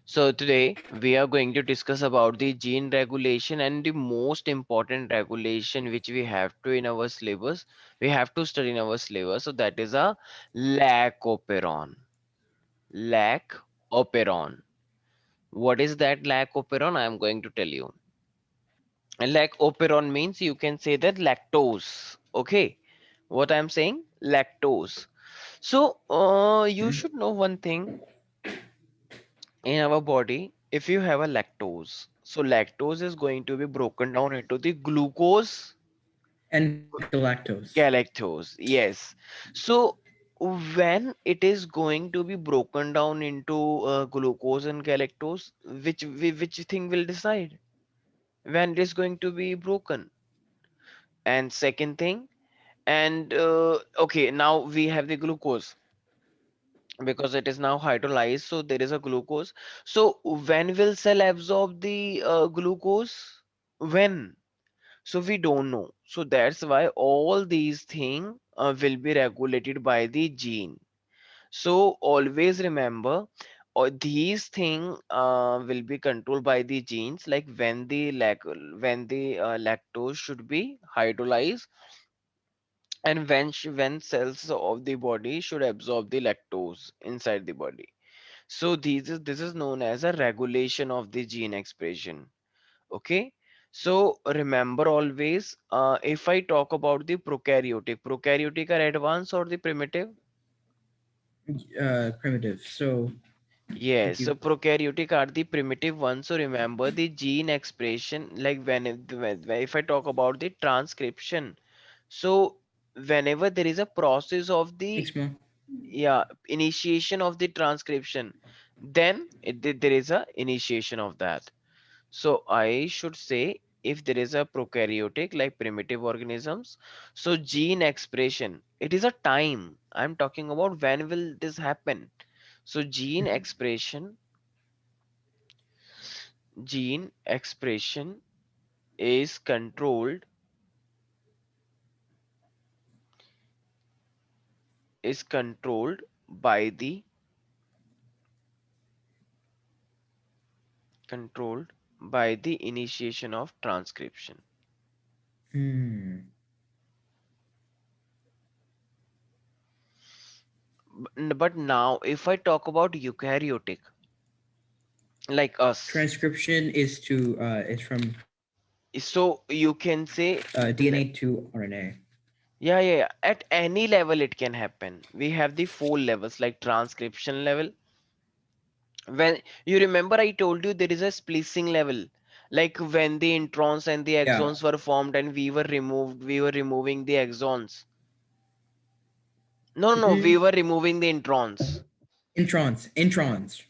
So today we are going to discuss about the gene regulation and the most important regulation which we have to in our syllabus. We have to study in our syllabus. So that is a lac operon. Lac operon. What is that lac operon? I am going to tell you. Lac operon means you can say that lactose. Okay. What I am saying? Lactose. So you Mhm. should know one thing in our body. If you have a lactose, so lactose is going to be broken down into the glucose, And galactose. galactose. Yes. So when it is going to be broken down into glucose and galactose, which thing will decide when it is going to be broken? And second thing, and okay, now we have the glucose because it is now hydrolyzed, so there is a glucose. So when will cell absorb the glucose? When? So we don't know. So that's why all these things will be regulated by the gene. So always remember, these things will be controlled by the genes. Like when the lactose should be hydrolyzed, and when cells of the body should absorb the lactose inside the body. So this is known as a regulation of the gene expression. Okay. So remember always, if I talk about the prokaryotic are advanced or the primitive? Primitive. So, thank Yes, you. so prokaryotic are the primitive ones. So remember the gene expression, like if I talk about the transcription. So whenever there is a process of the, Thanks, Mo. yeah, initiation of the transcription, then there is a initiation of that. So I should say if there is a prokaryotic like primitive organisms, so gene expression, it is a time. I'm talking about when will this happen. So gene expression is controlled by the controlled by the initiation of transcription. Hmm. But now if I talk about eukaryotic like us, Transcription is from so you can say, DNA to RNA. yeah, yeah, yeah. At any level it can happen. We have the four levels like transcription level. When you remember I told you there is a splicing level. Like when the introns and the Yeah. exons were formed and we were removing the exons. No, no, no, we Mm-mm. were removing the introns. Introns. Introns.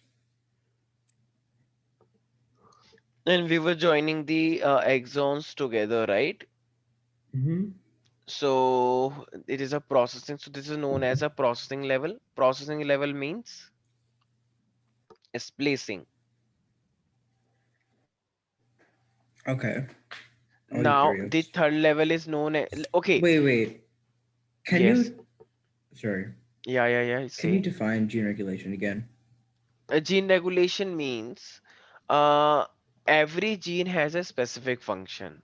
And we were joining the exons together, right? Mm-hmm. So it is a processing. So this is known as a processing level. Processing level means splicing. Okay. All Now eukaryotes. the third level is known as, okay, Wait. Can yes, you? Sorry. yeah, yeah, yeah. Can you Say, define gene regulation again? a gene regulation means uh, every gene has a specific function.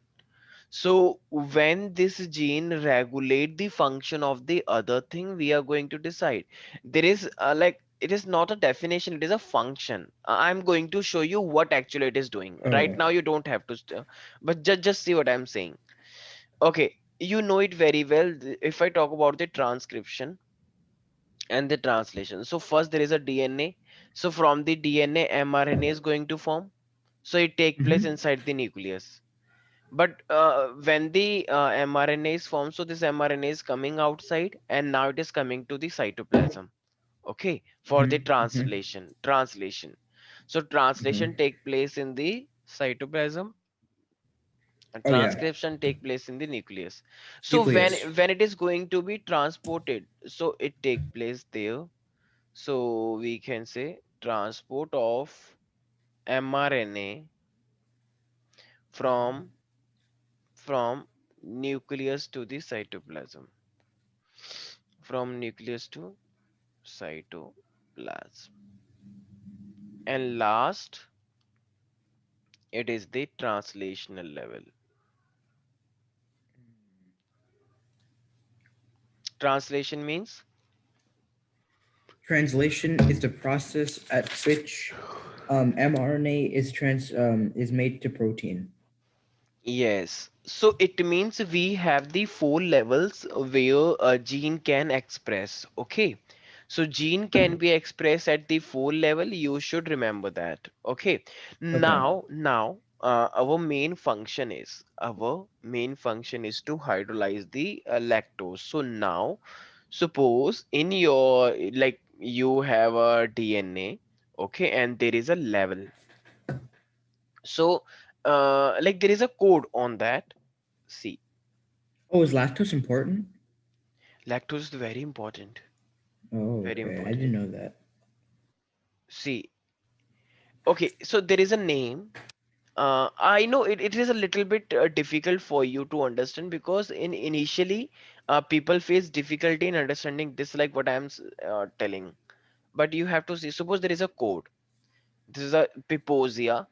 So when this gene regulate the function of the other thing, we are going to decide. There is like it is not a definition; it is a function. I'm going to show you what actually it is doing. Right Oh. now, you don't have to, but just see what I'm saying. Okay, you know it very well. If I talk about the transcription and the translation, so first there is a DNA. So from the DNA, mRNA is going to form. So it take place Mm-hmm. inside the nucleus. But when the mRNA is formed, so this mRNA is coming outside and now it is coming to the cytoplasm. Okay, for the Mm-hmm. translation. So translation Mm-hmm. take place in the cytoplasm and Oh yeah. transcription take place in the nucleus. So Nucleus. when it is going to be transported, so it take place there. So we can say transport of mRNA from from nucleus to the cytoplasm, from nucleus to cytoplasm. And last, it is the translational level. Translation means, Translation is the process at which mRNA is made to protein. yes. So it means we have the four levels where a gene can express. Okay. So gene can be expressed at the four level. You should remember that. Okay. Okay. Our main function is to hydrolyze the lactose. So now, suppose in your, like, you have a DNA, okay, and there is a level. So, like, there is a code on that. See, Oh, is lactose important? lactose is very important, Oh, very okay. I didn't important. know that. See, okay, so there is a name. I know it is a little bit difficult for you to understand, because in initially, people face difficulty in understanding this, like what telling. But you have to see. Suppose there is a code. This is a piposia.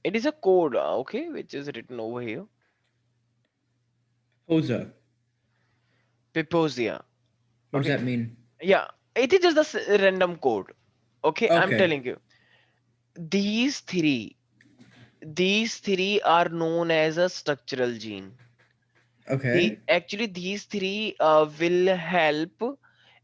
It is a code, okay, which is written over here. Posa. Piposia. What does Okay, that mean? yeah, it is just a random code. Okay, I'm Okay. telling you. These three, these three are known as a structural gene. Okay. These three will help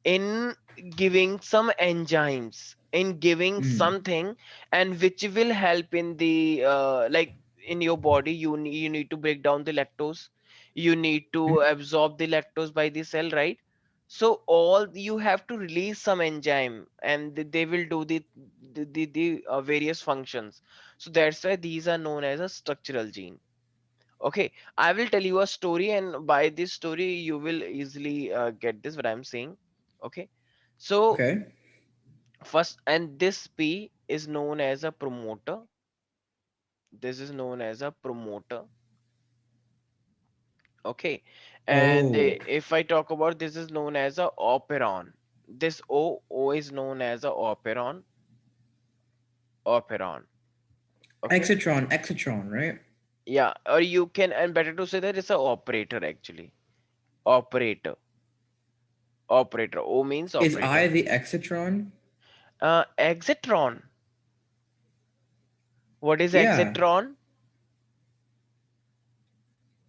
in giving some enzymes, in giving Mm. something, and which will help in the like, in your body. You need to break down the lactose. You need to Mm. absorb the lactose by the cell, right? So all you have to release some enzyme, and they will do the various functions. So that's why these are known as a structural gene. Okay, I will tell you a story, and by this story, you will easily get this what I'm saying. Okay, so Okay. first, and this P is known as a promoter. This is known as a promoter. Okay, and Oh. if I talk about, this is known as a operon. This O is known as a operon. Operon. Okay, Exitron, right? yeah, or you can, and better to say that it's a operator actually. Operator. Operator. O means Is I operator. the exitron? Exitron. What is Yeah. exitron?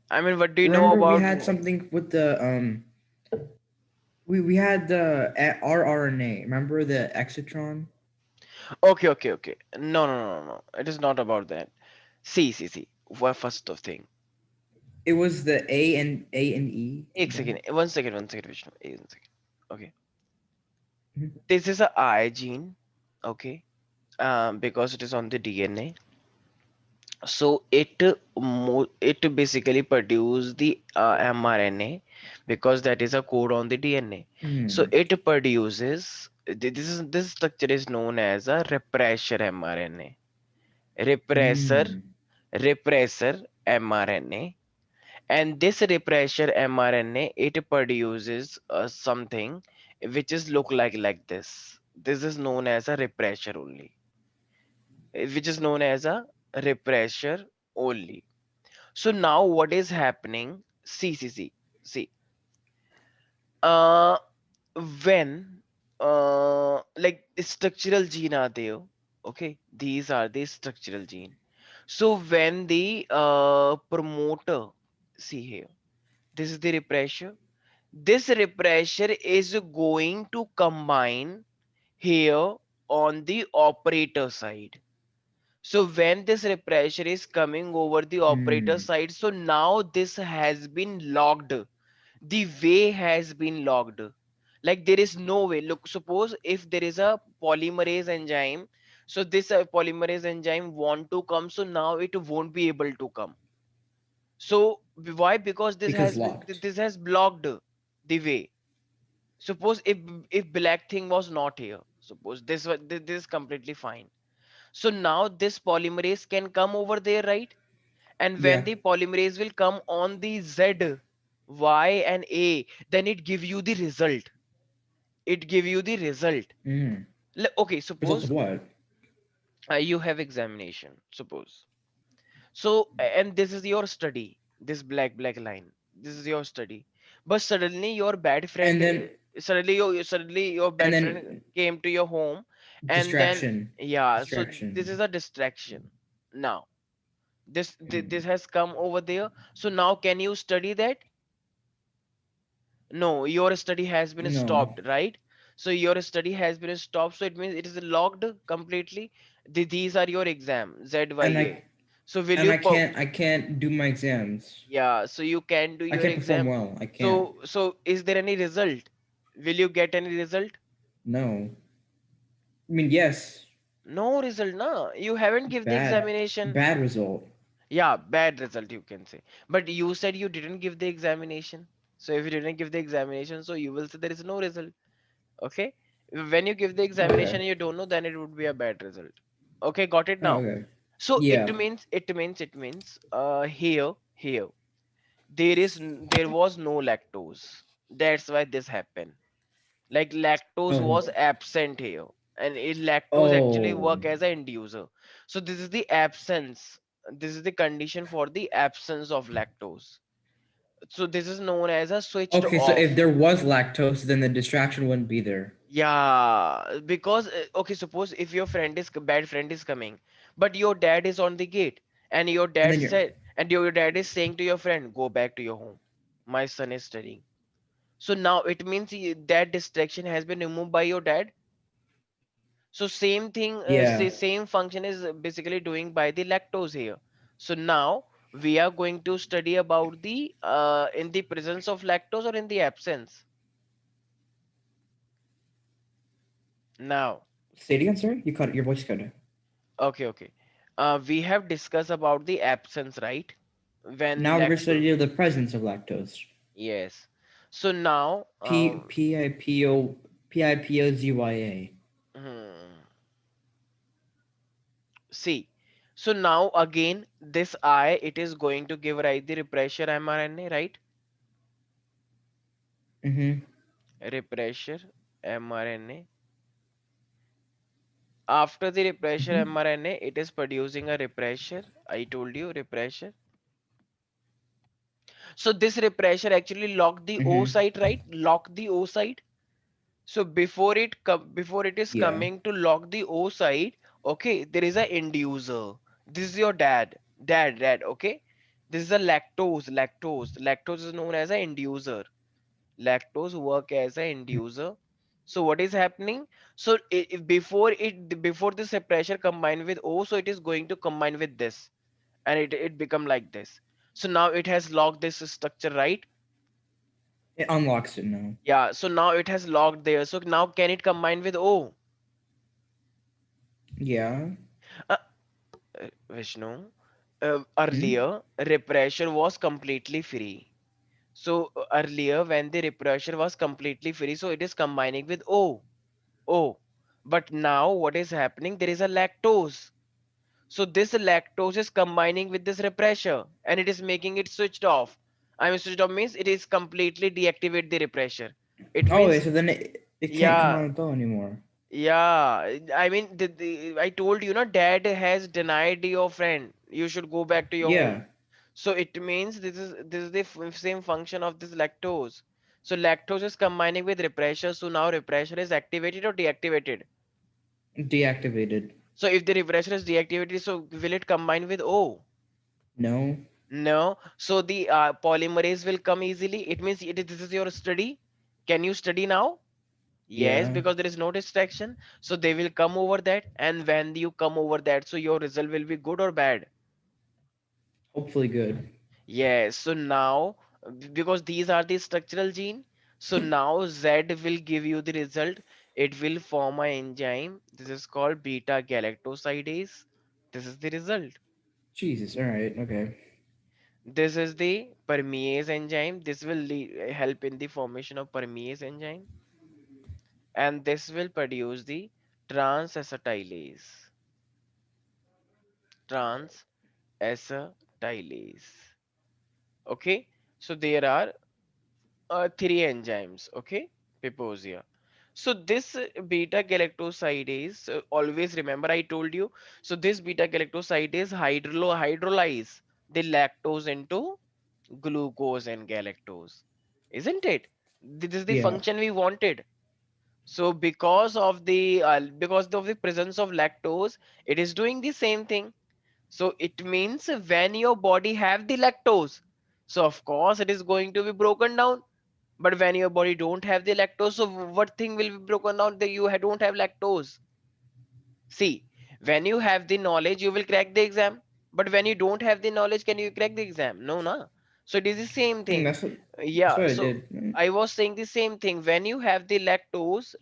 I mean, what do you know Remember we about? had something with the we had the rRNA. Remember the exitron? Okay, okay, okay. No, no, no, no, no. It is not about that. See. What first of thing? It was the A and E One and second, then one second, Vishnu. One second. Okay. Mhm. This is a I gene. Okay. Because it is on the DNA. So it basically produce the mRNA, because that is a code on the DNA. So Mm. it produces this structure is known as a repressor mRNA. Repressor Mm. repressor mRNA. And this repressor mRNA, it produces something which is look like this. This is known as a repressor only, which is known as a repressor only. So now what is happening? See. Uh, when like structural gene are there, okay, these are the structural gene. So when the promoter, see here, this is the repressor. This repressor is going to combine here on the operator side. So when this repressor is coming over the operator Mm. side, so now this has been locked. The way has been locked. Like there is no way. Look, suppose if there is a polymerase enzyme, so this polymerase enzyme want to come, so now it won't be able to come. So why? Because Because locked. this has blocked the way. Suppose if black thing was not here, suppose this is completely fine. So now this polymerase can come over there, right? And when Yeah. the polymerase will come on the Z, Y, and A, then it give you the result. It give you the result. Mm. Okay, Results of suppose what? you have examination, suppose. So, and this is your study, this black line. This is your study. But suddenly your bad And friend, then suddenly your and bad friend then came to your home, and then distraction. yeah, so this is Distraction. a distraction. Now, this has come over there. So now can you study that? No, your study has been No. stopped, right? So your study has been stopped. So it means it is locked completely. These are your exam, Z, Y, And A. So will and you I can't do my exams. yeah, so you can do I your can't perform exam. well. I can't. So is there any result? Will you get any result? No. I mean, yes. No result, no. You haven't give the Bad. examination. Bad result. Yeah, bad result you can say. But you said you didn't give the examination. So if you didn't give the examination, so you will say there is no result. Okay? When you give the examination Okay. and you don't know, then it would be a bad result. Okay, got it Oh, now. okay. So Yeah. here there was no lactose. That's why this happened. Like lactose Oh. was absent here, and lactose actually Oh. work as an inducer. So this is the absence. This is the condition for the absence of lactose. So this is known as a switched Okay, so if off. there was lactose, then the distraction wouldn't be there. Yeah, because okay, suppose if your bad friend is coming, but your dad is on the gate, and And then you're your dad is saying to your friend, go back to your home. My son is studying. So now it means that distraction has been removed by your dad. So same thing, yeah. same function is basically doing by the lactose here. So now we are going to study about the in the presence of lactose or in the absence. Now, Say it again, sorry. You cut your voice cut. okay. We have discussed about the absence, right? When Now we're going to lactose, study the presence of lactose. yes. So now, Pipozya. hmm, see. So now again, this I it is going to give right the repressure mRNA, right? Mm-hmm. Repressure mRNA. After the repressure Mm-hmm. mRNA, it is producing a repressure. I told you repressure. So this repressure actually lock the O Mm-hmm. site, right? Lock the O site. So before it is Yeah. coming to lock the O site, okay, there is a inducer. This is your dad. Okay, this is a lactose. Lactose is known as an inducer. Lactose work as an inducer. So what is happening? So before this pressure combined with O, so it is going to combine with this, and it become like this. So now it has locked this structure, right? It unlocks it now. Yeah. So now it has locked there. So now can it combine with O? Yeah. Uh, Vishnu, Hmm? earlier repressure was completely free. So earlier when the repressure was completely free, so it is combining with O. O. But now what is happening? There is a lactose. So this lactose is combining with this repressor and it is making it switched off. I mean switched off means it is completely deactivate the repressor. It Oh, wait, means so then it can't come yeah, out of though anymore. yeah. I mean I told you, no, dad has denied your friend. You should go back to your home. Yeah. So it means this is the same function of this lactose. So lactose is combining with repressor. So now repressor is activated or deactivated. Deactivated. So if the repressor is deactivated, so will it combine with O? No. No. So the polymerase will come easily. It means this is your study. Can you study now? Yes, Yeah. because there is no distraction. So they will come over that. And when you come over that, so your result will be good or bad. Hopefully good. Yes. So now, because these are the structural gene, so now Z will give you the result. It will form an enzyme. This is called beta galactosidase. This is the result. Jesus. All right. Okay. This is the permease enzyme. This will help in the formation of permease enzyme, and this will produce the transacetylase. Transacetylase. Okay, so there are three enzymes. Okay, Piposia. So this beta galactosidase, always remember I told you. So this beta galactosidase hydrolyze the lactose into glucose and galactose, isn't it? This is the Yeah. function we wanted. So because of the presence of lactose, it is doing the same thing. So it means when your body have the lactose, so of course it is going to be broken down. But when your body don't have the lactose, so what thing will be broken down that don't have lactose? See, when you have the knowledge, you will crack the exam. But when you don't have the knowledge, can you crack the exam? No, na. So it is the same thing. That's Yeah. what I So did. Mm. I was saying the same thing. When you have the lactose.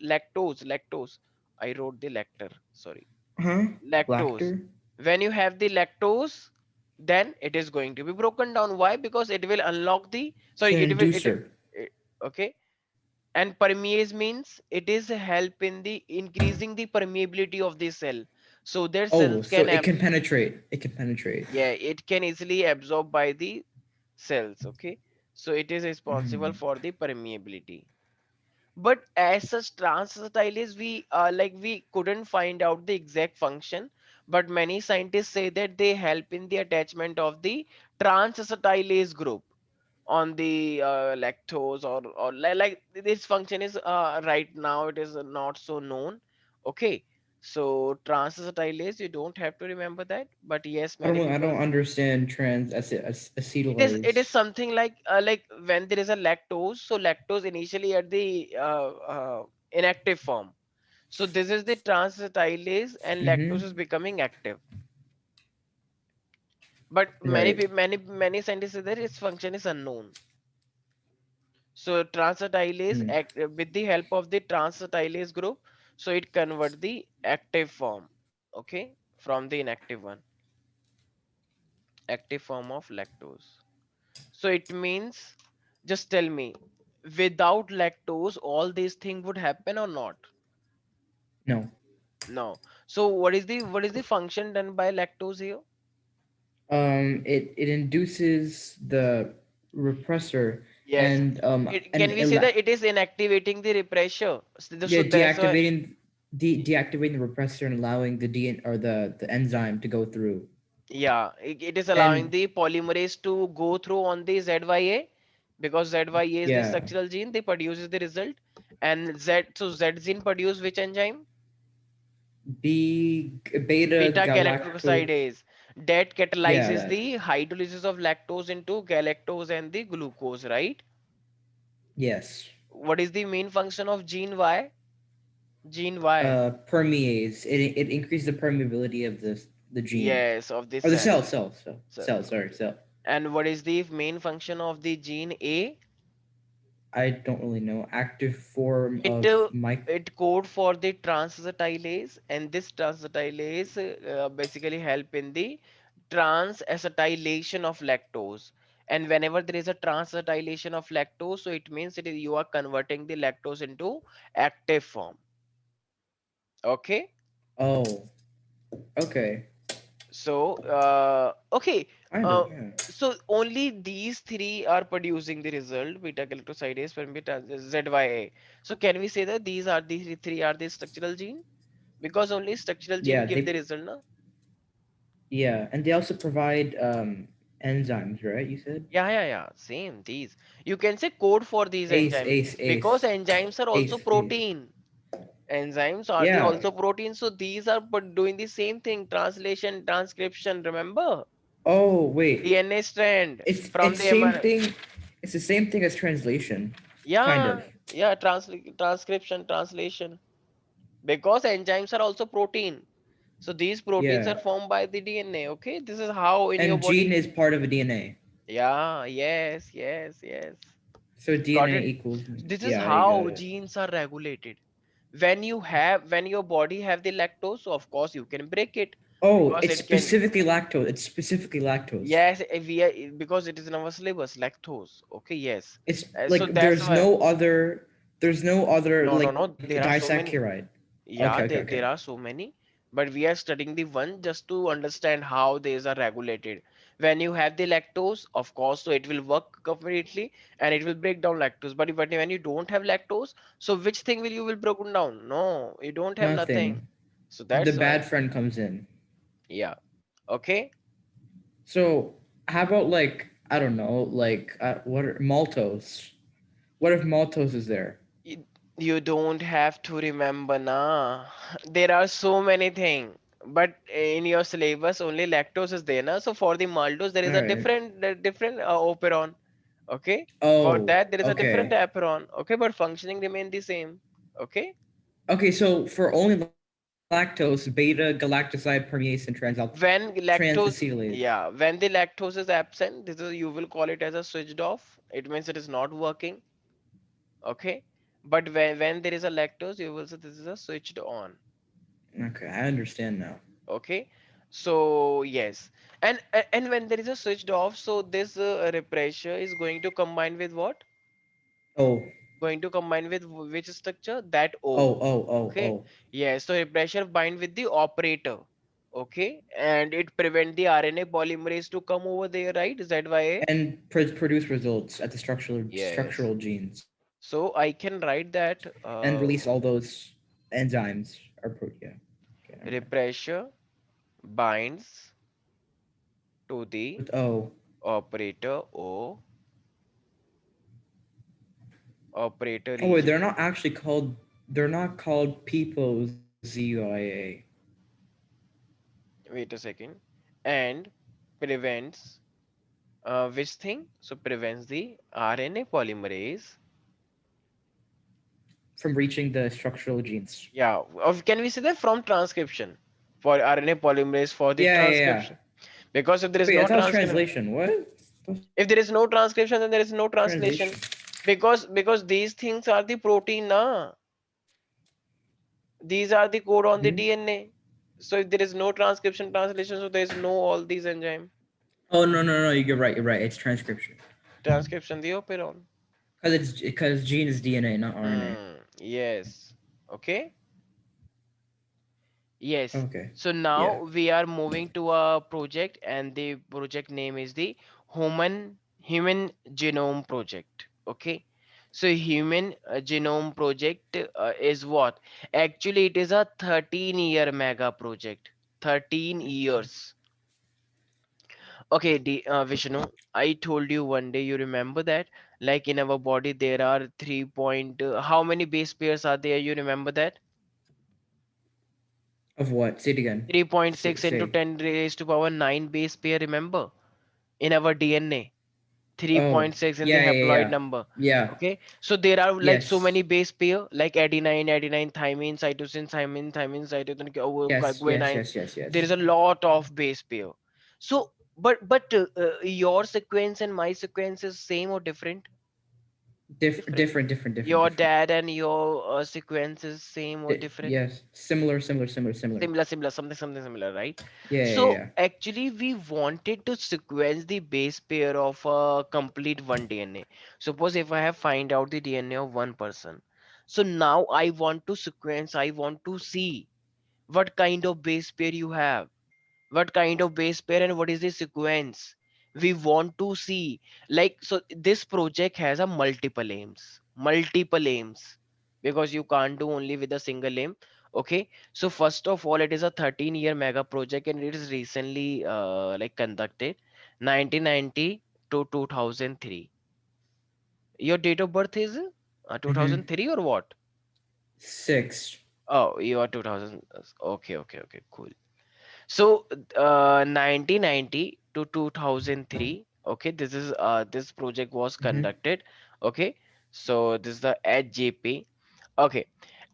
I wrote the lacter. Sorry, Huh? lactose. Lacter? When you have the lactose, then it is going to be broken down. Why? Because it will unlock the. It's Sorry, an it inducer. okay. And permease means it is help in the increasing the permeability of the cell, so their Oh, cells so can it can penetrate. It can penetrate. yeah, it can easily absorb by the cells. Okay, so it is responsible Mm. for the permeability. But as such transacetylase, we couldn't find out the exact function, but many scientists say that they help in the attachment of the transacetylase group on the lactose, or like this function is right now it is not so known. Okay, so transacetylase, you don't have to remember that, but yes, I many don't. I people, don't understand it is acetylase. something like when there is a lactose, so lactose initially at the inactive form, so this is the transacetylase and lactose Mm-hmm. is becoming active. But many Right. people, many scientists say that its function is unknown. So transacetylase Mm. act with the help of the transacetylase group, so it convert the active form, okay, from the inactive one, active form of lactose. So it means, just tell me, without lactose, all these things would happen or not? No. No. So what is the function done by lactose here? It induces the repressor Yes. and Can we say that it is inactivating the repressor? So yeah, that's why. deactivating the repressor and allowing the DN or the enzyme to go through. Yeah, it is allowing And the polymerase to go through on the ZYA, because ZYA is the yeah, structural gene, they produces the result. And Z gene produce which enzyme? beta Beta galacto. galactosidase. That Yeah, catalyzes that. the hydrolysis of lactose into galactose and the glucose, right? Yes. What is the main function of gene Y? Gene Y. Permease. It increases the permeability of the gene Yes, of the or the cell. So, cell. Sorry, cell. and what is the main function of the gene A? I don't really know. Active form It of mic. it code for the transacetylase, and this transacetylase basically help in the transacetylation of lactose. And whenever there is a transacetylation of lactose, so it means you are converting the lactose into active form. Okay, Oh, okay. so okay, Kind uh, of. Yeah. so only these three are producing the result: beta galactosidase, beta ZYA. So can we say that these three are the structural gene? Because only structural gene Yeah. give the They. result, na? Yeah, and they also provide enzymes, right? You said Yeah, same these. You can say code for these ace, enzymes, ace, because ace, enzymes are also ace, ace. protein. Enzymes are the Yeah. also protein, so these are but doing the same thing: translation, transcription. Remember, Oh wait, DNA strand from it's the same mRNA. thing. It's the same thing as translation, kind of. Yeah, transcription, translation. Because enzymes are also protein, so these proteins Yeah, are formed by the DNA. Okay, this is how in your and gene body. is part of a DNA, Yeah, yes. so Got DNA it. equals. This is Yeah, I got how it. genes are regulated. When your body have the lactose, so of course you can break it, Oh, because it's it can. specifically lactose. It's specifically lactose. Yes, because it is in our syllabus, lactose. Okay, yes. It's So like that's why. there's no other No. like There are so many. disaccharide. Yeah, Okay, okay, there okay. are so many, but we are studying the one just to understand how these are regulated. When you have the lactose, of course, so it will work completely and it will break down lactose. But when you don't have lactose, so which thing will you will broken down? No, you don't have nothing. Nothing. So The that's bad why. friend comes in. Yeah. Okay. So how about like I don't know, like what are maltose? What if maltose is there? You, you don't have to remember, na. There are so many things. But in your syllabus, only lactose is there, na. So for the maltose, there is All a right. different operon. Okay. For Oh, that, there is a different okay. operon. Okay, but functioning remain the same. Okay. Okay, so for only lactose, beta galactoside permease and When lactose, transacetylase. yeah, when the lactose is absent, this is, you will call it as a switched off. It means it is not working. Okay. But when there is a lactose, you will say this is a switched on. Okay, I understand now. Okay. So yes, and when there is a switched off, so this repressure is going to combine with what? Oh, Going to combine with which structure? That oh, O. oh, oh, Okay. oh. Yes, so repressure bind with the operator. Okay, and it prevent the RNA polymerase to come over there, right? Is that why? And produce results at the Yes. structural genes So I can write that and release all those enzymes or protein. Okay, never mind. repressure binds to the With O. operator O, operator Oh wait, region. they're not called people ZIA. Wait a second. And prevents which thing? So prevents the RNA polymerase. From reaching the structural genes. Yeah, of can we say that from transcription for RNA polymerase for the Yeah, yeah, yeah. transcription? Because if there is Wait, I no thought it was transcription, translation. What? That's if there is no transcription, then there is no translation. translation. Because these things are the protein, na. These are the code on the Hmm. DNA. So if there is no transcription translation, so there is no all these enzyme Oh no, no, no! You're right. You're right. It's transcription. transcription the operon. Because gene is DNA, not RNA. Yes. Okay. Yes. Okay. So Yeah. now we are moving to a project, and the project name is the Human Genome Project. Okay. So Human Genome Project is what? Actually, it is a 13-year mega project. 13 years. Okay, Vishnu, I told you one day, you remember that? Like in our body, there are 3 point, how many base pairs are there? You remember that? Of what? Say it again. 3.6 into Say. 10 raised to power 9 base pair, remember? In our DNA. Oh. 3.6 in the Yeah. Yeah. haploid Yeah. number. Yeah. Okay, so there are like so Yes. many base pair, like adenine, thymine, cytosine, thymine, cytosine, Yes. Yes. guanine. Yes. Yes. There is Yes. a lot of base pair. So, but your sequence and my sequence is same or different? Different. Different. Different. Different. Your Different. dad and your sequence is same or different? Yes. Similar. Similar. Similar. Similar. Similar, something similar, right? Yeah. Yeah. So Yeah. actually we wanted to sequence the base pair of a complete one DNA. Suppose if I have find out the DNA of one person, so now I want to sequence, I want to see what kind of base pair you have, what kind of base pair and what is the sequence we want to see. Like, so this project has a multiple aims, because you can't do only with a single aim. Okay, so first of all, it is a 13-year mega project, and it is recently like conducted 1990 to 2003. Your date of birth is Mm-hmm. 2003 or what? 6. Oh, you are 2000. Okay, cool. So, 1990 to 2003. Okay, this project was Mm-hmm. conducted. Okay, so this is the HJP. Okay,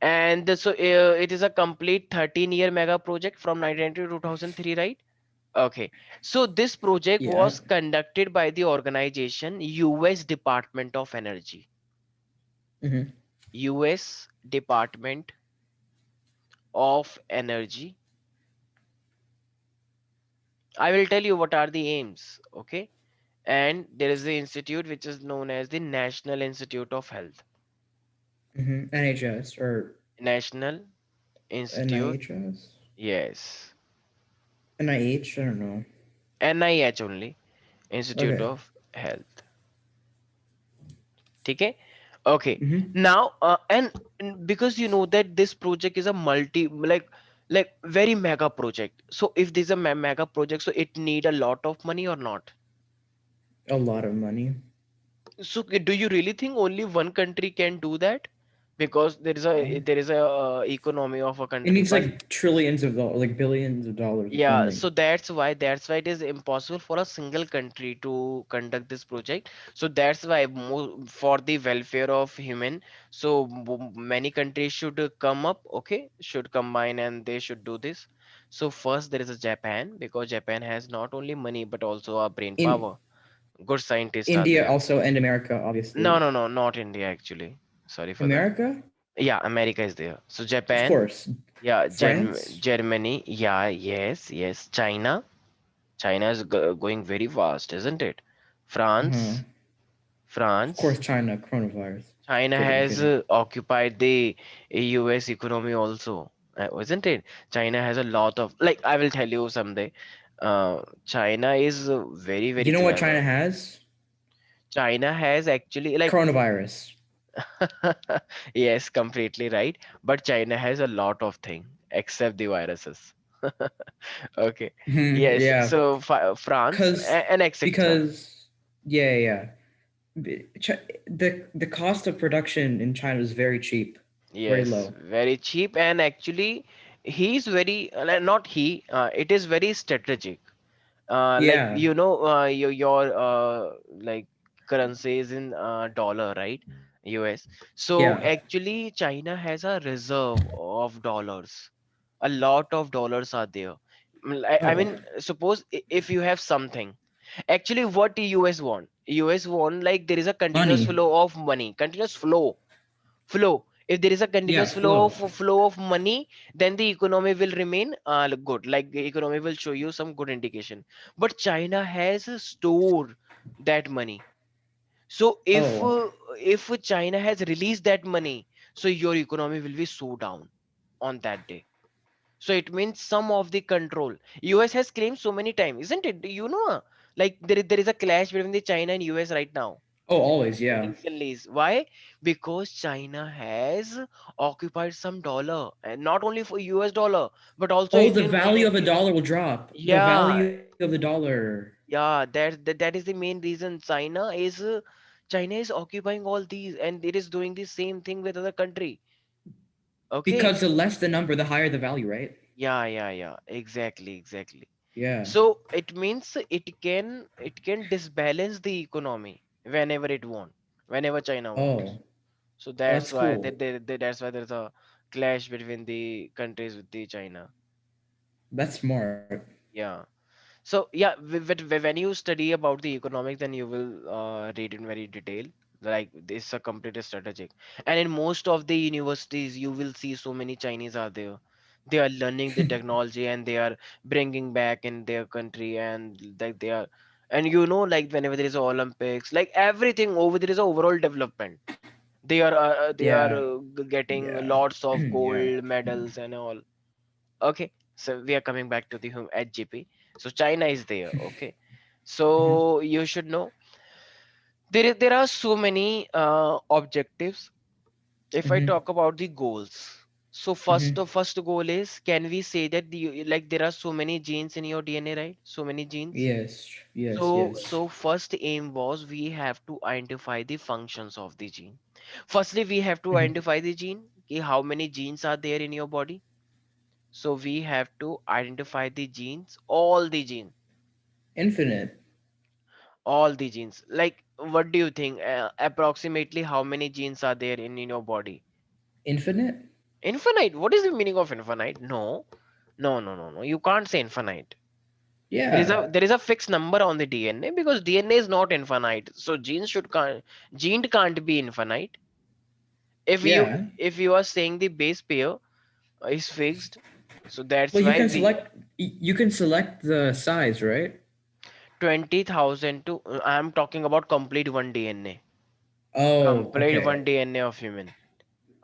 and so it is a complete 13-year mega project from 1990 to 2003, right? Okay, so this project Yeah. was conducted by the organization US Department of Energy. Mm-hmm. US Department of Energy. I will tell you what are the aims. Okay, and there is the institute which is known as the National Institute of Health. Mm-hmm. NHS or National Institute. NIHS? Yes. NIH? I don't know. NIH only, Institute Okay. of Health. Okay. Okay. Mm-hmm. Now, and because you know that this project is a multi, like very mega project. So if there's a mega project, so it need a lot of money or not? A lot of money. So do you really think only one country can do that? Because there is a economy of a It country. needs But like trillions of dollars, like billions of dollars of yeah, funding. so that's why it is impossible for a single country to conduct this project. So that's why for the welfare of human, so many countries should come up, okay, should combine and they should do this. So first there is a Japan, because Japan has not only money but also a brain In power. Good scientists are India there. also and America, No, obviously. no, no, not India actually. Sorry for that. America, Yeah, America is there. So of Japan, course. yeah, France. Germany, yeah, yes, yes, China. China is going very fast, isn't it? Uh-huh. France, Of course, France, China coronavirus. China Kidding, has kidding. occupied the US economy also, isn't it? China has a lot of, like, I will tell you someday. China is very, very You know what clever. China has? China has actually, like, Coronavirus. yes, completely right. But China has a lot of thing except the viruses. Okay. Yes. Yeah, So France cause and etc. because yeah, yeah. The cost of production in China is very cheap, very Yes, low. very cheap, and actually he's very not he. It is very strategic. Like Yeah, like currency is in dollar, right? US. So yeah. actually China has a reserve of dollars. A lot of dollars are there. I Oh, mean, suppose if you have something, actually what the US want? US want, like, there is a continuous money. flow of money, continuous flow. If there is a Yeah, continuous flow. flow of money, then the economy will remain good, like the economy will show you some good indication. But China has stored that money. So Oh, if China has released that money, so your economy will be so down on that day. So it means some of the control US has claimed so many times, isn't it? Like there is a clash between the China and US right now. oh, always, yeah. Recently is why? Because China has occupied some dollar, and not only for US dollar but also Oh, the Indian value of a rupee. dollar will drop. The Yeah, value of the dollar. yeah, that is the main reason. China is occupying all these, and it is doing the same thing with other country. Okay. Because the less the number, the higher the value, right? Yeah, yeah, yeah, exactly. Yeah. So it means it can disbalance the economy whenever it want, whenever China wants. Oh, So oh, that's cool. that's why there's a clash between the countries with the China. That's smart. Yeah. So yeah, when you study about the economics, then you will read in very detail. Like this, a complete strategic. And in most of the universities, you will see so many Chinese are there. They are learning the technology and they are bringing back in their country, and like they are, and like whenever there is a Olympics, like everything over there is a overall development. They are Yeah. getting Yeah. lots of Yeah. gold medals and all. Okay, so we are coming back to the HGP. So China is there. Okay, Mhm. so you should know there are so many objectives. If I Mhm. talk about the goals, so Mhm. first goal is, can we say that like there are so many genes in your DNA, right? So many genes. Yes. Yes. So Yes. first aim was we have to identify the functions of the gene. Firstly, we have to Mhm. identify the gene. Okay, how many genes are there in your body? So we have to identify the genes, Infinite. all the genes. Like, what do you think? Approximately how many genes are there in your body? Infinite. Infinite. What is the meaning of infinite? No, no, no, no, no. You can't say infinite. There is Yeah. a there is a fixed number on the DNA, because DNA is not infinite. So gene can't be infinite. If you Yeah. if you are saying the base pair is fixed, so that's Well, you why can the select. You can select the size, right? 20,000 to I'm talking about complete one DNA. Oh, Complete okay. one DNA of human.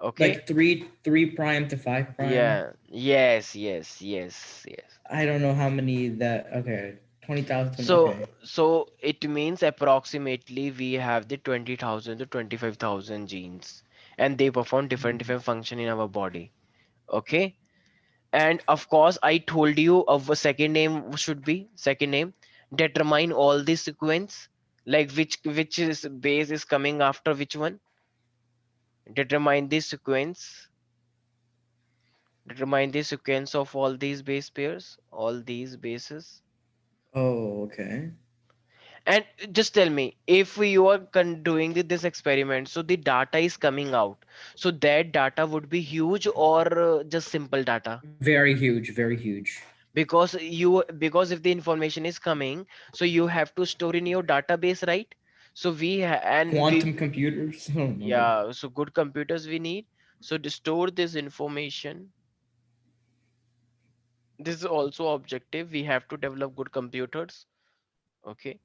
Okay. Like three prime to five prime. Yeah. Yes. Yes. Yes. Yes. I don't know how many that. Okay. 20,000. So Okay. so it means approximately we have the 20,000 to 25,000 genes, and they perform Mhm. different function in our body. Okay. And of course, I told you of a second name should be second name. Determine all the sequence, like which is base is coming after which one. Determine the sequence. Determine the sequence of all these base pairs, all these bases. Oh, okay. And just tell me, if you are doing this experiment, so the data is coming out. So that data would be huge or just simple data? Very huge, very huge. Because if the information is coming, so you have to store in your database, right? So and we, Quantum computers. Oh my god. yeah, so good computers we need. So to store this information, this is also objective. We have to develop good computers. Okay,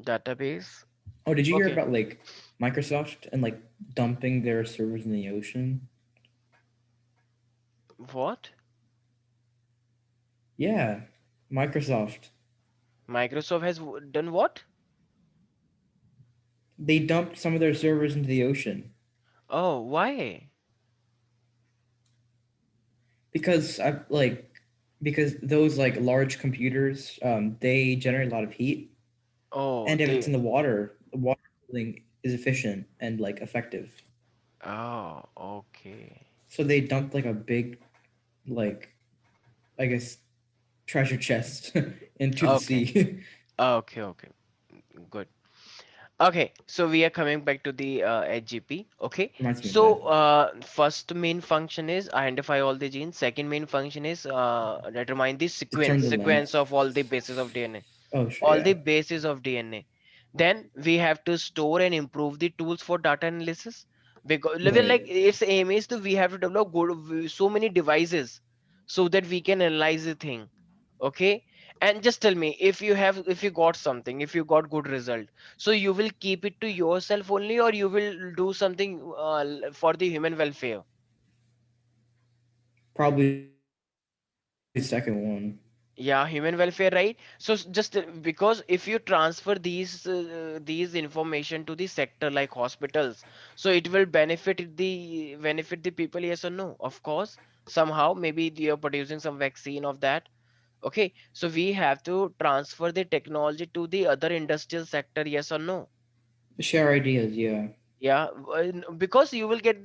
database. Oh, did you hear Okay, about like Microsoft and like dumping their servers in the ocean? what? Yeah, Microsoft. Microsoft has done what? They dumped some of their servers into the ocean Oh, why? because I like because those like large computers they generate a lot of heat, Oh, and if it's they. in the water cooling is efficient and like effective. Oh, okay. So they dumped like a big like I guess treasure chest into the Okay. sea. Okay, okay. Good. Okay, so we are coming back to the HGP. Okay, Reminds me of so it. first main function is identify all the genes. Second main function is determine the Determine the sequence length. of all the bases of DNA, Oh, sure, all yeah. the bases of DNA. Then we have to store and improve the tools for data analysis. Because level like Right. its aim is to we have to develop so many devices so that we can analyze the thing. Okay, and just tell me, if you got something, if you got good result, so you will keep it to yourself only, or you will do something for the human welfare? Probably the second one. Yeah, human welfare, right? So just because if you transfer these information to the sector like hospitals, so it will benefit the people, yes or no? Of course, somehow maybe you're producing some vaccine of that. Okay, so we have to transfer the technology to the other industrial sector, yes or no? Share ideas, yeah. Yeah, because you will get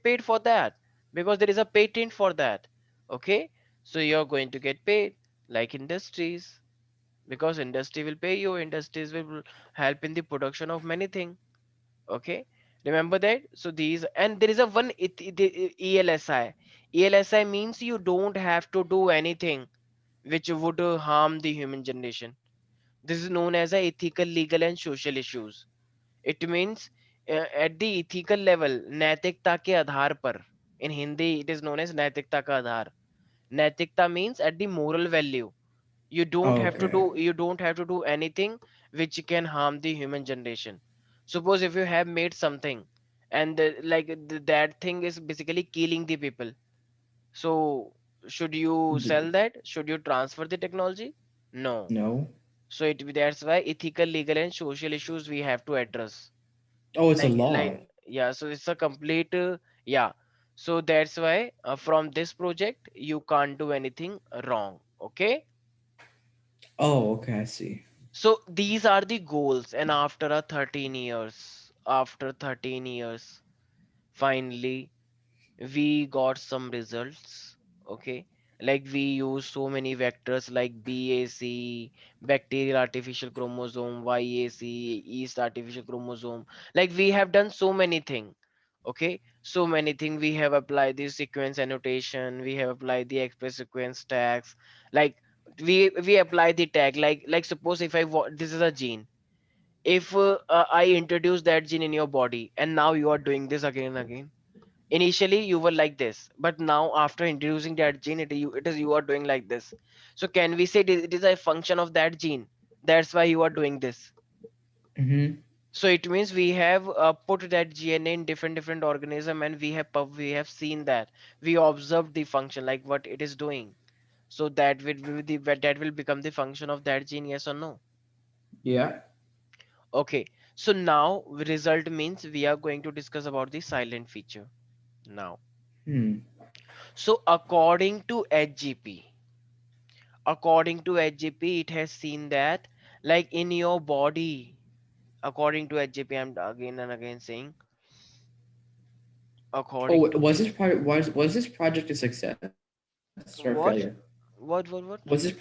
paid for that, because there is a patent for that. Okay, so you're going to get paid like industries, because industry will pay you, industries will help in the production of many things. Okay, remember that. So these, and there is a one ELSI. ELSI means you don't have to do anything which would harm the human generation. This is known as a ethical, legal and social issues. It means at the ethical level, नैतिकता के आधार पर, in Hindi it is known as नैतिकता का आधार. नैतिकता means at the moral value. Okay. You don't have to do anything which can harm the human generation. Suppose if you have made something, and that thing is basically killing the people, so should you D- sell that? Should you transfer the technology? No. no. So that's why ethical, legal, and social issues we have to address. Oh, it's a Like law. yeah. So it's a complete yeah. So that's why from this project you can't do anything wrong. Okay. Oh, okay, I see. So these are the goals, and after 13 years, finally we got some results. Okay, like we use so many vectors like BAC, bacterial artificial chromosome, YAC, yeast artificial chromosome. Like we have done so many things. Okay, so many things. We have applied the sequence annotation, we have applied the express sequence tags. Like we apply the tag, like suppose if this is a gene, if I introduce that gene in your body and now you are doing this again and again. Initially you were like this, but now after introducing that gene, it is you are doing like this. So can we say it is a function of that gene, that's why you are doing this? Mm-hmm. So it means we have put that GNA in different organism, and we have seen that, we observed the function like what it is doing. So that will become the function of that gene, yes or no? Yeah. Okay, so now result means we are going to discuss about the silent feature now. Hmm. So according to HGP, it has seen that like in your body, according to HGP, I'm again and again saying Oh, according to the was this project a success or a failure? what what. Was this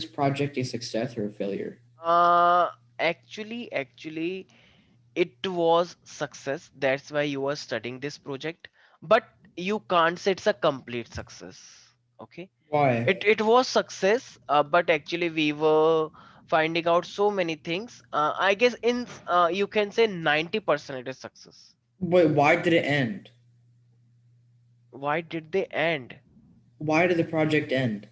project a success or a failure? Uh, actually, it was success. That's why you are studying this project. But you can't say it's a complete success. Okay. Why? It was success, but actually we were finding out so many things. I guess in you can say 90% it is success. Wait, why did it end? Why did they end? Why did the project end?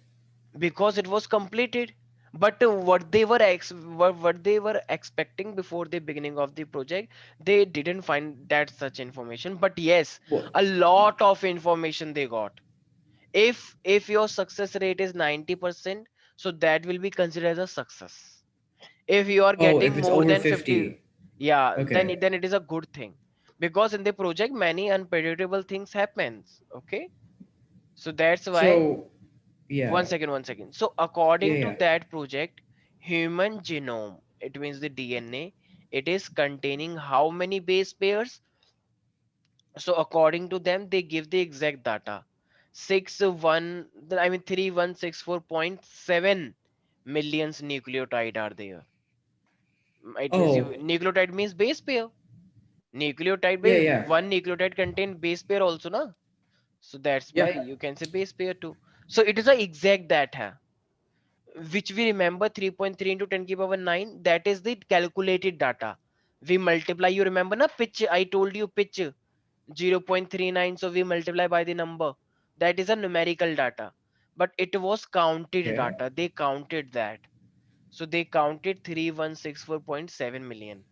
Because it was completed. But what they were expecting before the beginning of the project, they didn't find that such information. But yes, What? a lot of information they got. If your success rate is 90%, so that will be considered as a success. If you are Oh, getting if it's more over than 50, 50. yeah, then Okay. it is a good thing, because in the project many unpredictable things happens. Okay, so that's why. So, One yeah. second, one second. So Yeah, according to yeah. that project, human genome, it means the DNA, it is containing how many base pairs? So according to them, they give the exact data. 3164.7 millions nucleotide are there. It means Oh, nucleotide means base pair. Nucleotide yeah, by yeah. one nucleotide contain base pair also, na? So that's why Yeah. you can say base pair too. So it is a exact data, which we remember 3.3 into 10 to the power 9. That is the calculated data. We multiply. You remember na pitch? I told you pitch 0.39. So we multiply by the number. That is a numerical data. But it was counted Yeah. data. They counted that. So they counted 3164.7 million.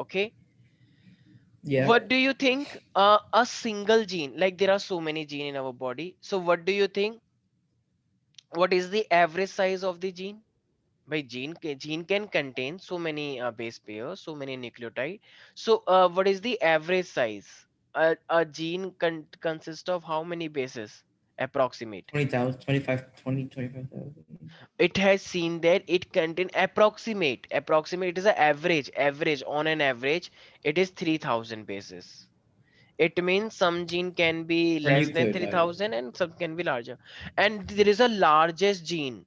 Okay. Yeah. What do you think? A single gene, like there are so many gene in our body. So what do you think? What is the average size of the gene? By gene can contain so many base pairs, so many nucleotide. So what is the average size? A gene consists of how many bases? Approximate. 20,000, 25, 20, 25,000. It has seen that it contain approximate. It is an average on an average. It is 3000 bases. It means some gene can be Per less than nucleotide. 3000 and some can be larger. And there is a larger gene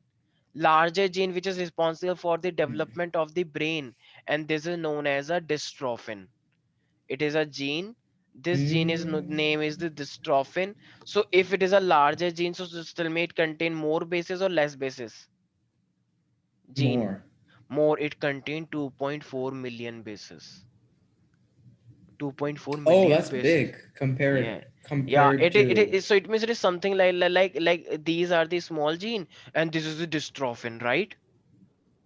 which is responsible for the Hmm. development of the brain, and this is known as a dystrophin. It is a gene. This gene is name is the dystrophin. So if it is a larger gene, so still may it contain more bases or less bases? Gene. More. More, it contain 2.4 million bases. 2.4 Oh, million that's bases. big Yeah. Yeah, compared to so it means it is something like these are the small gene and this is the dystrophin, right?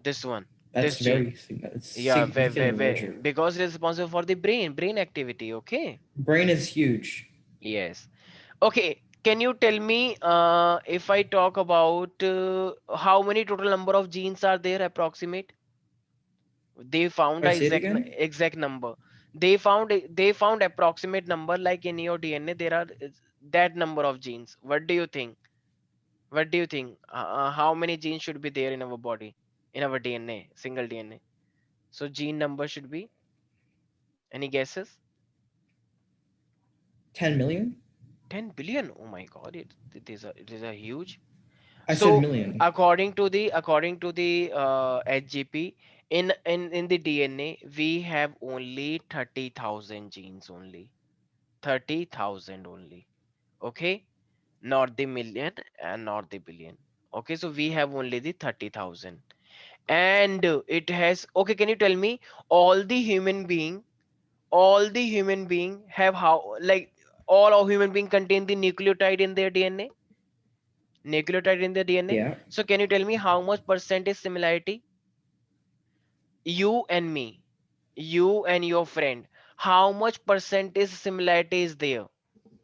This one, that's this gene. it's Yeah, significantly larger. because it is responsible for the brain activity. Okay. Brain is huge. Yes. Okay. Can you tell me, if I talk about how many total number of genes are there, approximate? They found Sorry, a say it again. exact number. They found approximate number, like in your DNA there are that number of genes. What do you think? What do you think? How many genes should be there in our body, in our DNA, single DNA? So gene number should be, any guesses? 10 million? 10 billion. Oh my God, it is a huge. I said So million. according to the HGP, in the DNA we have only 30,000 genes only. 30,000 only. Okay, not the million and not the billion. Okay, so we have only the 30,000. And it has, okay, can you tell me, all the human being have how, like, all of human being contain the nucleotide in their DNA. Yeah. So can you tell me how much percent is similarity? You and me, you and your friend, how much percentage similarity is there?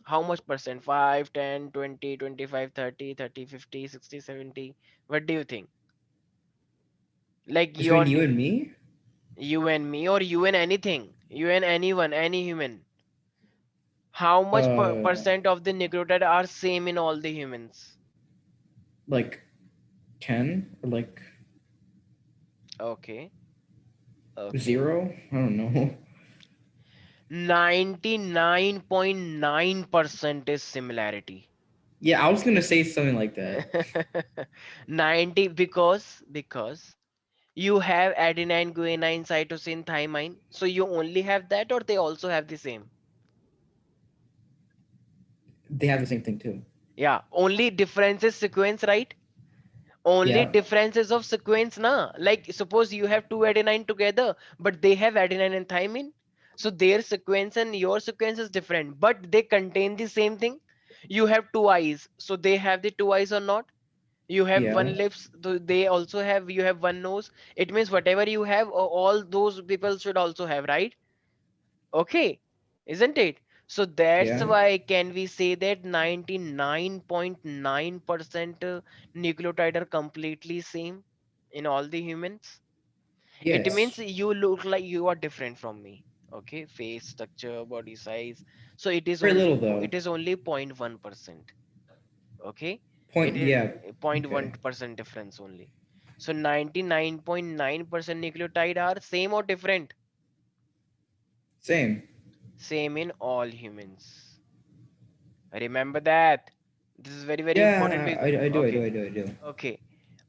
How much percent? 5, 10, 20, 25, 30, 30, 50, 60, 70? What do you think? Like Between your you and me, you and me, or you and anything, you and anyone, any human. How much uh, percent of the nucleotide are same in all the humans? like 10 or like Okay, okay. 0. I don't know. 99.9% is similarity. Yeah, I was gonna say something like that. 90, because you have adenine, guanine, cytosine, thymine. So you only have that, or they also have the same? They have the same thing too. Yeah, only difference is sequence, right? Only Yeah, differences of sequence, na. Like suppose you have two adenine together, but they have adenine and thymine. So their sequence and your sequence is different, but they contain the same thing. You have two eyes, so they have the two eyes or not? You have yeah, one lips, they also have, you have one nose. It means whatever you have, all those people should also have, right? Okay, isn't it? So that's yeah. why can we say that 99.9% nucleotide are completely same in all the humans. It means Yes. you look like you are different from me. Okay, face structure, body size. So it is Very only little though. it is only 0.1%. Okay, it Point. is Yeah. Okay. 0.1% difference only. So 99.9% nucleotide are same or different? Same. Same in all humans. Remember that. This is very, very important. Yeah, I do. I do. Okay, I do. I do. okay,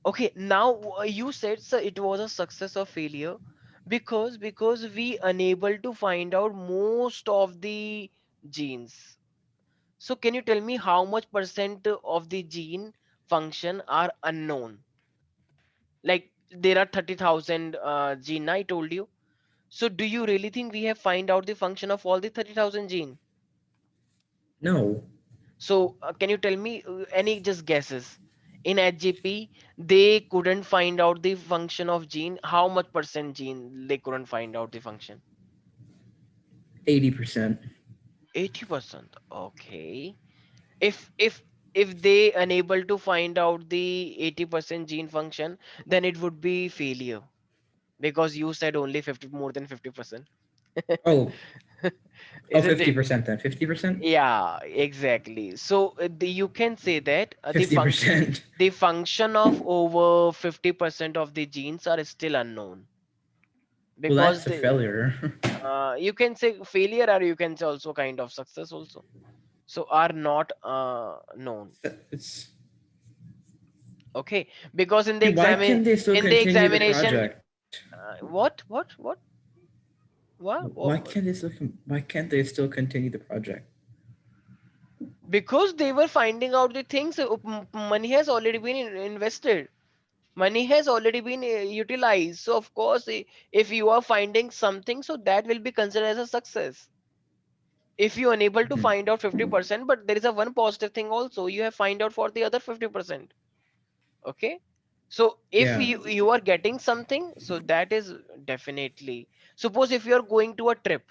okay. Now you said, sir, it was a success or failure because we unable to find out most of the genes. So can you tell me how much percent of the gene function are unknown? Like there are 30,000 gene, I told you. So do you really think we have find out the function of all the 30,000 gene? No. So can you tell me any just guesses? In HGP, they couldn't find out the function of gene. How much percent gene they couldn't find out the function? 80%. 80%. Okay. If they unable to find out the 80% gene function, then it would be failure because you said only 50, more than 50%. Oh, oh, Isn't it? 50% then. 50%. Yeah, exactly. So you can say that 50%. the function of over 50% of the genes are still unknown Well, because that's a the failure. you can say failure, or you can say also kind of success also. So are not known. It's. Okay, because in the Why can't they still in the continue the examination, project? what Why can't they still? Why can't they still continue the project? because they were finding out the things, money has already been invested, money has already been utilized. So of course, if you are finding something, so that will be considered as a success. If you are unable to Mhm. find out 50%, but there is a one positive thing also, you have find out for the other 50%. Okay, so if Yeah. you are getting something, so that is definitely. Suppose if you are going to a trip,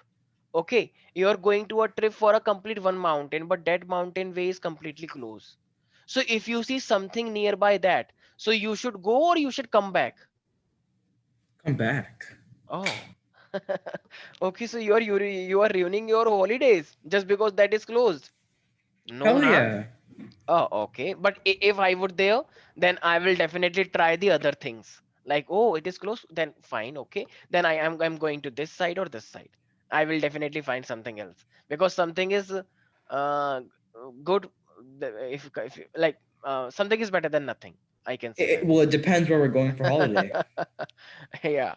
okay, you are going to a trip for a complete one mountain, but that mountain way is completely closed. So if you see something nearby that, so you should go or you should come back. Come back. Oh, okay. So you are ruining your holidays just because that is closed. No, Hell na. yeah. Oh, okay. But if I would there, then I will definitely try the other things. Like, oh, it is closed. Then fine, okay. Then I'm going to this side or this side. I will definitely find something else because something is good. If like something is better than nothing. I can say that. Well, it depends where we're going for holiday. Yeah.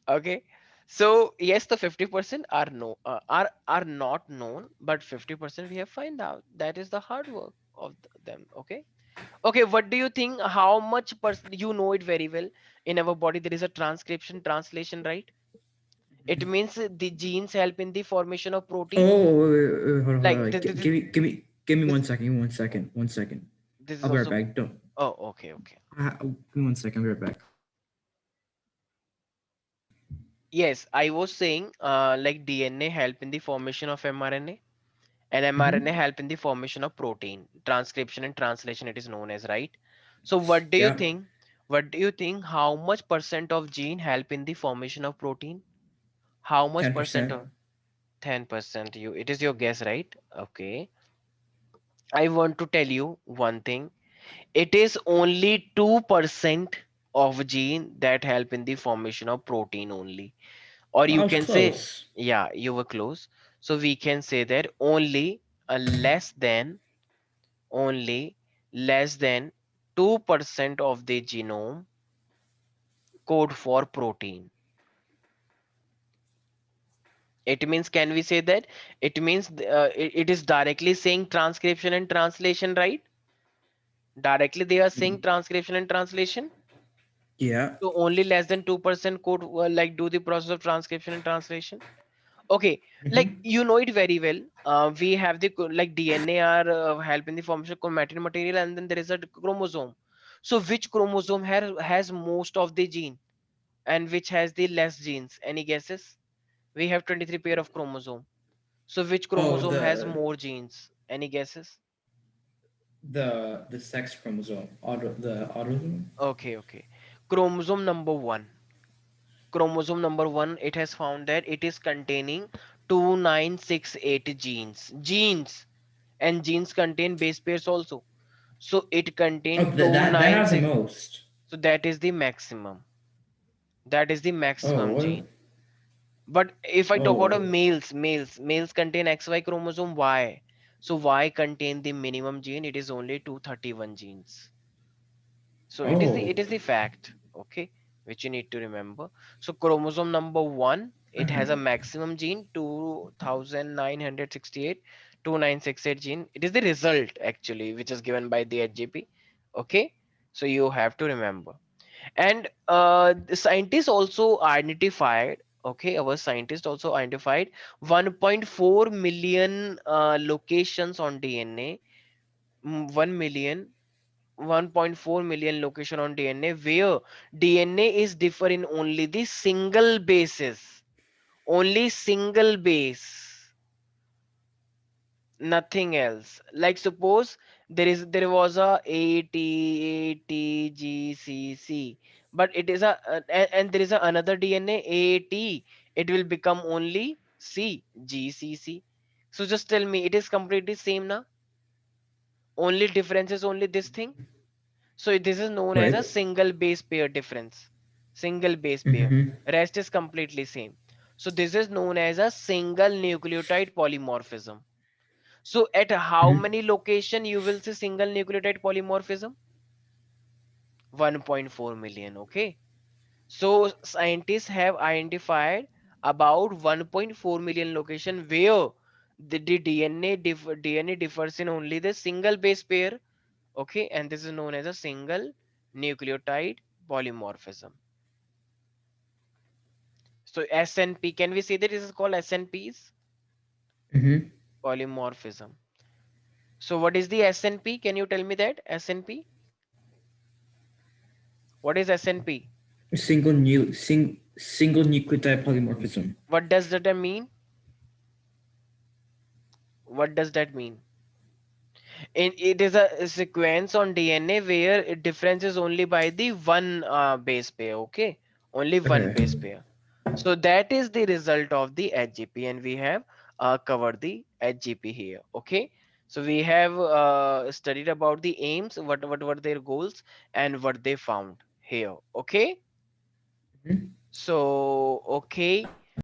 Okay. So yes, the 50% are no are not known, but 50% we have find out. That is the hard work of them. Okay. Okay. What do you think? How much you know it very well? In our body, there is a transcription translation, right? It means the genes help in the formation of protein. Oh, wait, hold on, hold Like on. Give me this, 1 second. Give me 1 second. 1 second. this is I'll be right also. back. Don't. Oh, okay, okay. Give me 1 second. I'll be right back. Yes, I was saying, like DNA help in the formation of mRNA. And mRNA Mm-hmm. help in the formation of protein, transcription and translation it is known as, right? So Yeah. what do you think how much percent of gene help in the formation of protein? How much percent 10%. of 10%? You, it is your guess, right? Okay. I want to tell you one thing. It is only 2% of gene that help in the formation of protein only. Or I you was can say, close. yeah, you were close. So we can say that only a only less than 2% of the genome code for protein. It means, can we say that? It means it is directly saying transcription and translation, right? Directly they are saying transcription and translation. Yeah. So only less than 2% could like do the process of transcription and translation. Okay, like Mm-hmm. you know it very well. We have the like DNA are help in the formation of chromatin material, and then there is a chromosome. So which chromosome has most of the gene and which has the less genes? Any guesses? We have 23 pair of chromosome. So which Oh, chromosome has more genes? Any guesses? the sex chromosome, the autosome. Okay, okay. Chromosome number one. Chromosome number one, it has found that it is containing 2968 genes. And genes contain base pairs also. So it Oh, contain that has the 296. most. So that is the maximum. That is the Oh, maximum what? gene. But if I talk about a Oh, males contain XY chromosome, Y. So Y contain the minimum gene. It is only 231 genes. So oh. it is the fact, okay, which you need to remember. So chromosome number one, it has a Uh-huh. maximum gene 2968, 2968 gene. It is the result actually, which is given by the HGP. Okay, so you have to remember. And the scientists also identified. Okay, our scientists also identified 1.4 million locations on DNA, 1 million 1.4 million location on DNA where DNA is differ in only the single basis, only single base, nothing else. Like suppose there was a ATGCC, but it is and there is another DNA AT, it will become only CGCC. So just tell me, it is completely same now. Only difference is only this thing. So this is known as a Right. single base pair difference. Single base pair. Mm-hmm. Rest is completely same. So this is known as a single nucleotide polymorphism. So at how Mm-hmm. many location you will see single nucleotide polymorphism? 1.4 million. Okay. So scientists have identified about 1.4 million location where the DNA differs in only the single base pair. Okay, and this is known as a single nucleotide polymorphism. So SNP, can we say that this is called SNPs? Mm-hmm. Polymorphism. So what is the SNP? Can you tell me that? SNP? What is SNP? Single nucleotide polymorphism. What does that mean? What does that mean? It is a sequence on DNA where it difference is only by the one base pair, okay? Only one Okay. base pair. So that is the result of the HGP, and we have covered the HGP here, okay? So we have studied about the aims, what were their goals, and what they found here, okay? Mhm. So, okay.